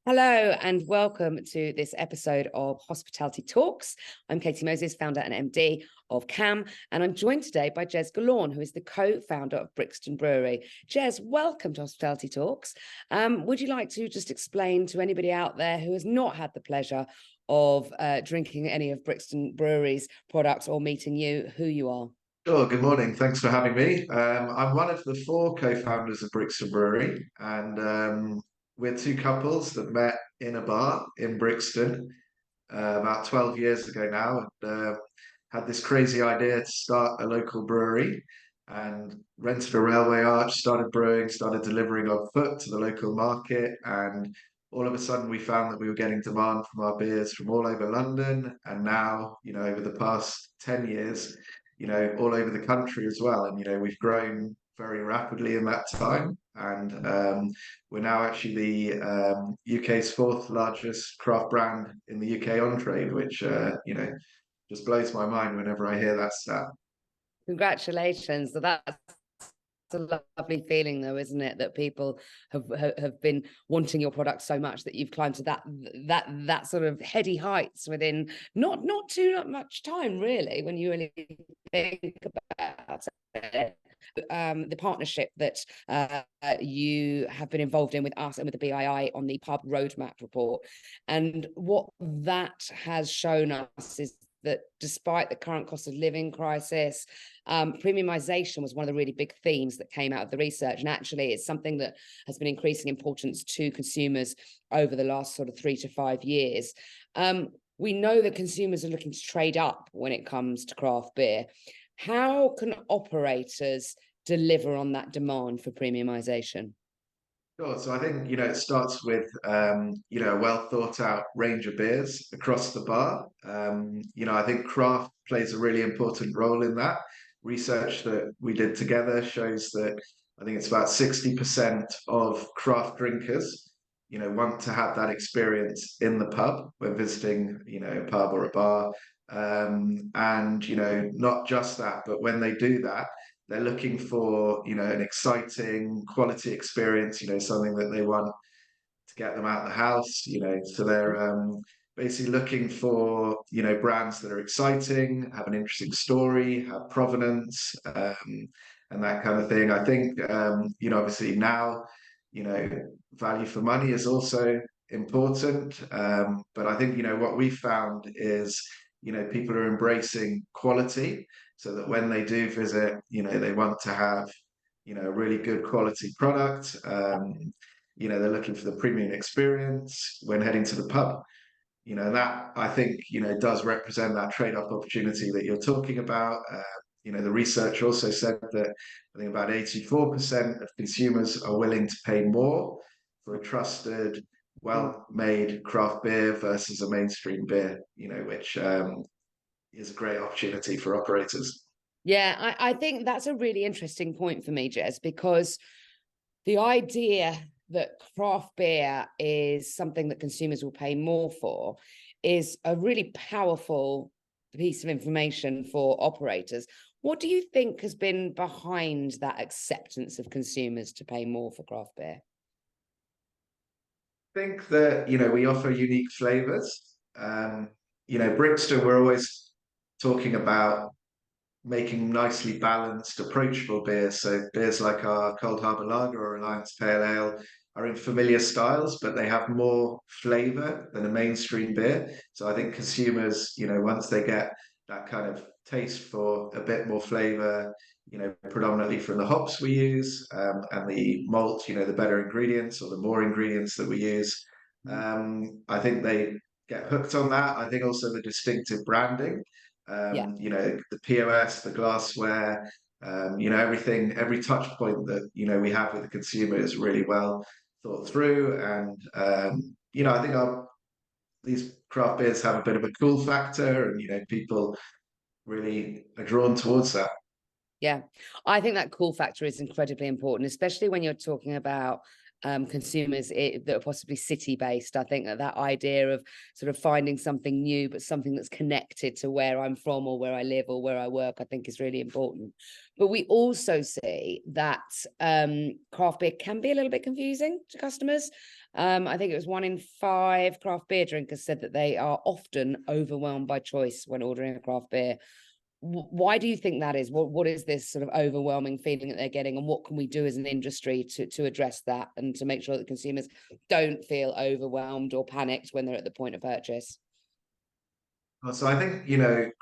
Hello and welcome to this episode of Hospitality Talks. I'm Katy Moses, founder and MD of CAM, and I'm joined today by Jez Galaun, who is the co-founder of Brixton Brewery. Jez, welcome to Hospitality Talks. Would you like to just explain to anybody out there who has not had the pleasure of drinking any of Brixton Brewery's products or meeting you, who you are? Sure, good morning. Thanks for having me. I'm one of the four co-founders of Brixton Brewery, and we're two couples that met in a bar in Brixton about 12 years ago now, and had this crazy idea to start a local brewery and rented a railway arch, started brewing, started delivering on foot to the local market, and all of a sudden we found that we were getting demand from our beers from all over London, and now, over the past 10 years, all over the country as well. And, we've grown very rapidly in that time. And we're now actually the UK's fourth largest craft brand in the UK on trade, which, just blows my mind whenever I hear that stat. Congratulations. So that's a lovely feeling, though, isn't it? That people have been wanting your product so much that you've climbed to that sort of heady heights within not too much time, really, when you really think about it. The partnership that you have been involved in with us and with the BII on the pub roadmap report, and what that has shown us is that despite the current cost of living crisis, premiumization was one of the really big themes that came out of the research. And actually, it's something that has been increasing importance to consumers over the last sort of 3 to 5 years. We know that consumers are looking to trade up when it comes to craft beer. How can operators deliver on that demand for premiumization? Sure. So I think, it starts with, a well thought out range of beers across the bar. I think craft plays a really important role in that. Research that we did together shows that I think it's about 60% of craft drinkers, want to have that experience in the pub when visiting, a pub or a bar. And, not just that, but when they do that, they're looking for, an exciting quality experience, something that they want to get them out of the house, so they're basically looking for, brands that are exciting, have an interesting story, have provenance, and that kind of thing. I think, obviously now, value for money is also important. But I think, what we found is, people are embracing quality so that when they do visit, they want to have, a really good quality product. They're looking for the premium experience when heading to the pub. That I think, does represent that trade-off opportunity that you're talking about. The research also said that I think about 84% of consumers are willing to pay more for a trusted, well-made craft beer versus a mainstream beer, which is a great opportunity for operators. Yeah, I think that's a really interesting point for me, Jez, because the idea that craft beer is something that consumers will pay more for is a really powerful piece of information for operators. What do you think has been behind that acceptance of consumers to pay more for craft beer? I think that, we offer unique flavors. Brixton, we're always talking about making nicely balanced, approachable beers. So beers like our Cold Harbour Lager or Alliance Pale Ale are in familiar styles, but they have more flavour than a mainstream beer. So I think consumers, once they get that kind of taste for a bit more flavour, predominantly from the hops we use, and the malt, the better ingredients or the more ingredients that we use. I think they get hooked on that. I think also the distinctive branding, Yeah. the POS, the glassware, everything, every touch point that, we have with the consumer is really well thought through. And, I think these craft beers have a bit of a cool factor, and, people really are drawn towards that. Yeah, I think that cool factor is incredibly important, especially when you're talking about consumers that are possibly city-based. I think that idea of sort of finding something new, but something that's connected to where I'm from or where I live or where I work, I think is really important. But we also see that craft beer can be a little bit confusing to customers. I think it was 1 in 5 craft beer drinkers said that they are often overwhelmed by choice when ordering a craft beer. Why do you think that is? What is this sort of overwhelming feeling that they're getting, and what can we do as an industry to address that and to make sure that consumers don't feel overwhelmed or panicked when they're at the point of purchase? Well, so I think,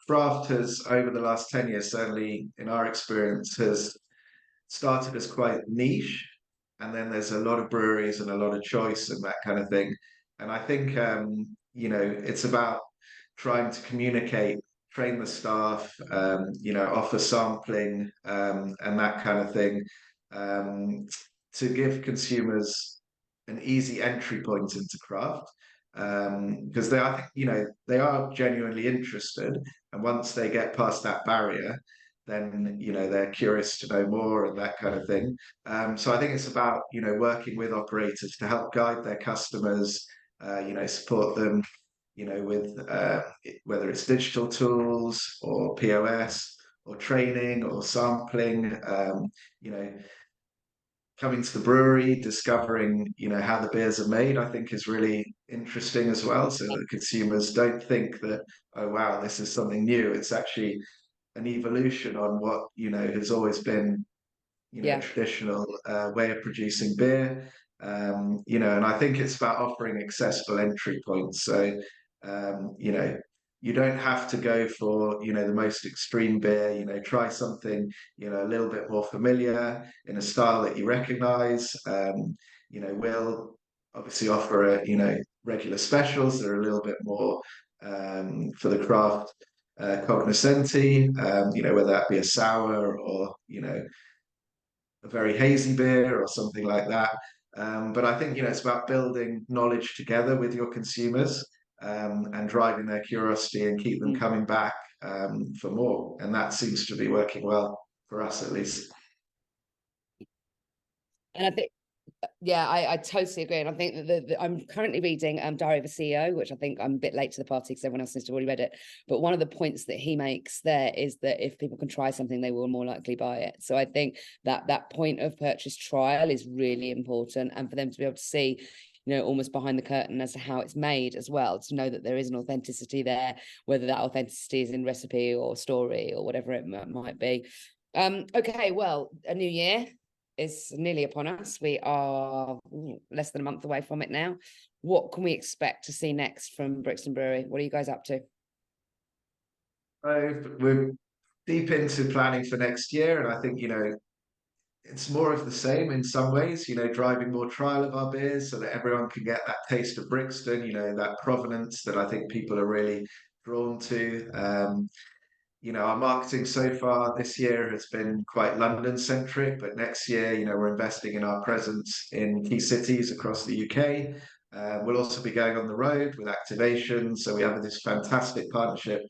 craft has, over the last 10 years, certainly in our experience, has started as quite niche. And then there's a lot of breweries and a lot of choice and that kind of thing. And I think, it's about trying to communicate, train the staff, offer sampling, and that kind of thing, to give consumers an easy entry point into craft. Because I think, they are genuinely interested. And once they get past that barrier, then, they're curious to know more and that kind of thing. So I think it's about, working with operators to help guide their customers, support them, with whether it's digital tools or POS or training or sampling, you know, coming to the brewery, discovering, how the beers are made, I think is really interesting as well. So that consumers don't think that, oh wow, this is something new. It's actually an evolution on what, has always been, Yeah. traditional way of producing beer. And I think it's about offering accessible entry points. So, you don't have to go for, the most extreme beer, try something, a little bit more familiar in a style that you recognize. We'll obviously offer regular specials that are a little bit more for the craft cognoscenti, whether that be a sour or, a very hazy beer or something like that. But I think, it's about building knowledge together with your consumers, and driving their curiosity and keep them coming back for more. And that seems to be working well for us, at least. And I think, yeah, I totally agree. And I think that I'm currently reading Diary of a CEO, which I think I'm a bit late to the party because everyone else has already read it. But one of the points that he makes there is that if people can try something, they will more likely buy it. So I think that point of purchase trial is really important, and for them to be able to see, almost behind the curtain as to how it's made as well, to know that there is an authenticity there, whether that authenticity is in recipe or story or whatever it might be. Okay, well, a new year is nearly upon us. We are less than a month away from it now. What can we expect to see next from Brixton Brewery? What are you guys up to? We're deep into planning for next year, and I think, it's more of the same in some ways, driving more trial of our beers so that everyone can get that taste of Brixton, that provenance that I think people are really drawn to. Our marketing so far this year has been quite London centric, but next year, we're investing in our presence in key cities across the UK. We'll also be going on the road with activations. So we have this fantastic partnership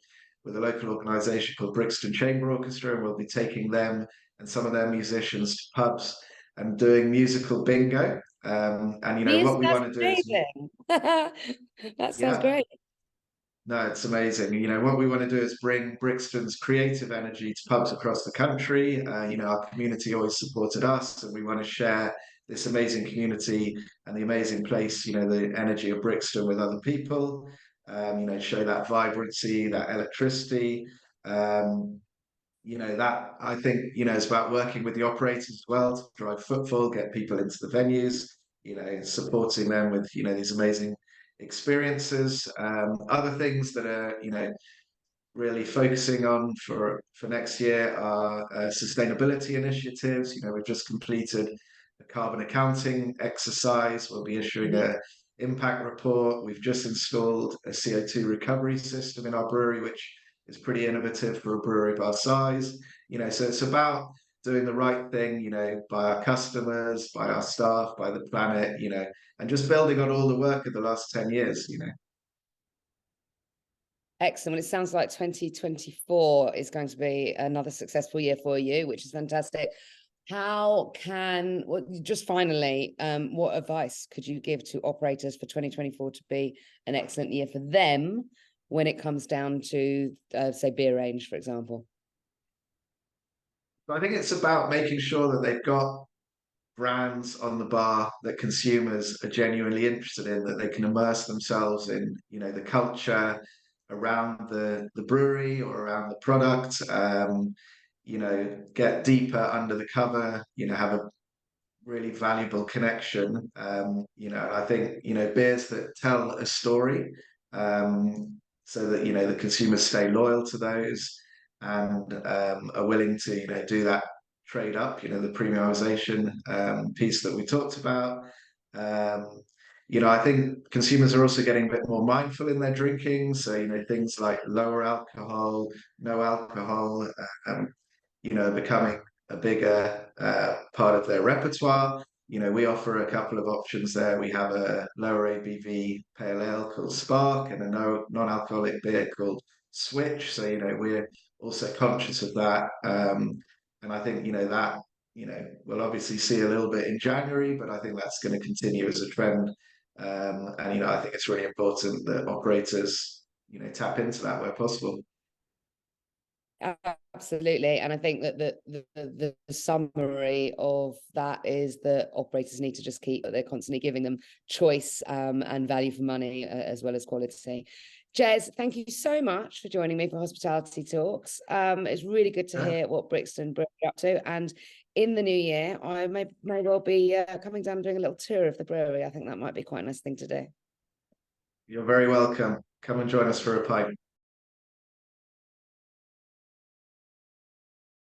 with a local organisation called Brixton Chamber Orchestra, and we'll be taking them and some of their musicians to pubs and doing musical bingo. Yes, what we that's want to do is, amazing. That sounds yeah. great. No, it's amazing. What we want to do is bring Brixton's creative energy to pubs across the country. Our community always supported us, and we want to share this amazing community and the amazing place, the energy of Brixton with other people. Show that vibrancy, that electricity. That I think, is about working with the operators as well to drive footfall, get people into the venues, supporting them with, these amazing experiences. Other things that are, really focusing on for next year are sustainability initiatives. We've just completed a carbon accounting exercise. We'll be issuing a impact report. We've just installed a CO2 recovery system in our brewery, which is pretty innovative for a brewery of our size. So it's about doing the right thing, by our customers, by our staff, by the planet, and just building on all the work of the last 10 years. Excellent. It sounds like 2024 is going to be another successful year for you, which is fantastic. Just finally, what advice could you give to operators for 2024 to be an excellent year for them when it comes down to, say, beer range, for example? I think it's about making sure that they've got brands on the bar that consumers are genuinely interested in, that they can immerse themselves in, the culture around the brewery or around the product, get deeper under the cover, have a really valuable connection. I think, beers that tell a story, so that, the consumers stay loyal to those and are willing to, do that trade up, the premiumization piece that we talked about. I think consumers are also getting a bit more mindful in their drinking. So, things like lower alcohol, no alcohol, becoming a bigger part of their repertoire. We offer a couple of options there. We have a lower ABV pale ale called Spark and a non-alcoholic beer called Switch. So, we're also conscious of that. And I think, that, we'll obviously see a little bit in January, but I think that's going to continue as a trend. And, I think it's really important that operators, tap into that where possible. Absolutely. And I think that the summary of that is that operators need to just keep that they're constantly giving them choice and value for money as well as quality. Jez, thank you so much for joining me for Hospitality Talks. It's really good to hear what Brixton Brewery are up to. And in the new year, I may well be coming down and doing a little tour of the brewery. I think that might be quite a nice thing to do. You're very welcome. Come and join us for a pint.